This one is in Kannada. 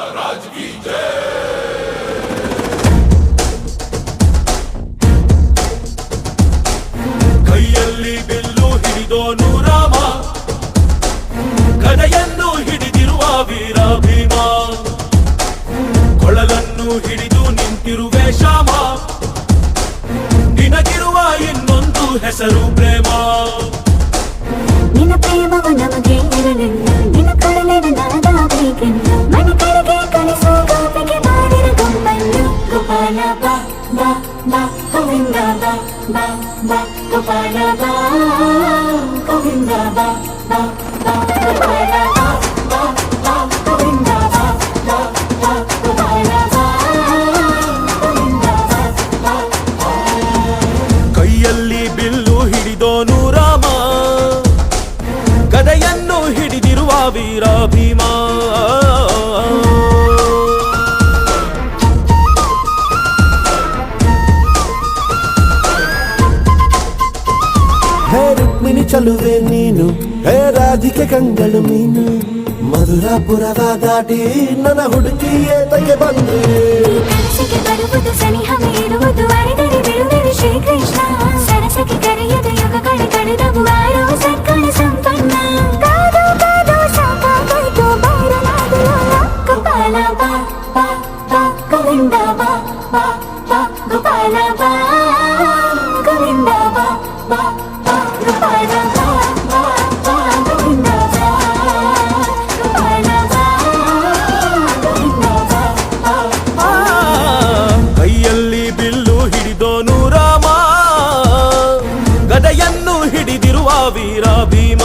महाराज की जय। ಕೈಯಲ್ಲಿ ಬಿಲ್ಲು ಹಿಡಿದೋನು ರಾಮ, ಗದೆಯನ್ನು ಹಿಡಿದಿರುವ ವೀರ ಭೀಮ, ಕೊಳಲನ್ನು ಹಿಡಿದು ನಿಂತಿರುವೆ ಶ್ಯಾಮ, ನಿನಗಿರುವ ಇನ್ನೊಂದು ಹೆಸರು ಪ್ರೇಮ. ನಿನ್ನ ಪ್ರೇಮವು ನಮಗೆ ಇರಲಿಲ್ಲ, ನಿನ್ನ ಕೊಡಲಿನ ನಾದಾಗಬೇಕೆಂದು ಮನೆ ಕಡೆಗೆ ಕಲಿಸೋ ಗೋಪಿಗೆ ಮಾಡಿರ ಗೊಂಬನ್ನು. ಗೋಪಾಲ ಬಾ ಬಾ ಬಾ ಗೋವಿಂದ ಬಾ ಬಾ ಬಾ ಗೋಪಾಲ ಬಾ ಗೋವಿಂದ ಬಾ ಬಾ ಬಾ ಗೋಪಾಲ ಬಾ ಬಾ ಬಾ ಗೋವಿಂದ ಬಾ ಬಾ ಬಾ ಗೋಪಾಲ ಬಾ ಗೋವಿಂದ ಬಾ ಬಾ. ಕೈಯಲ್ಲಿ ಬಿಲ್ಲು ಹಿಡಿದೋನು ರಾಮ, ಗದೆಯನ್ನು ಹಿಡಿದಿರುವ ವೀರ ಭೀಮ. ಹೇ ರುಕ್ಮಿಣಿ ಚಲುವೆ ನೀನು, ಹೇ ರಾಧಿಕೆ ಕಂಗಳು ಮೀನು, ಮಧುರಾಪುರದ ದಾಟಿ ನನ್ನ ಹುಡುಕಿ ಏತಕ್ಕೆ ಬಂದೆ. ಕನಸಿಗೆ ಬರುವುದು ಸನಿಹ ಮೀರುವುದು, ಅರಿದರೆ ಬಿಡುವುದು ಶ್ರೀಕೃಷ್ಣ. ಸರಸಕ್ಕೆ ಕರೆಯದ ಯುಗಗಳ ಕಳೆದವು ಆರೋ ಸತ್ಕಳ ಸಂಪನ್ನ. ಕಾದು ಕಾದು ಸಾಕಾಗೋಯ್ತು ಬಾರಲಾಗಲ. ಗೋಪಾಲ ಬಾ ಬಾ ಬಾ ಗೋವಿಂದ ಬಾ ಬಾ ಬಾ ಗೋಪಾಲ ಬಾ ಗೋವಿಂದ ಬಾ ಬಾ ಬಾ ಗೋಪಾಲ ಬಾ ಬಾ ಬಾ ಗೋವಿಂದ ಬಾ ಗೋಪಾಲ ಬಾ ಗೋವಿಂದ ಬಾ ಬಾ ಬಾ. ಕೈಯಲ್ಲಿ ಬಿಲ್ಲು ಹಿಡಿದೋನು ರಾಮ, ಗದೆಯನ್ನು ಹಿಡಿದಿರುವ ವೀರ ಭೀಮ.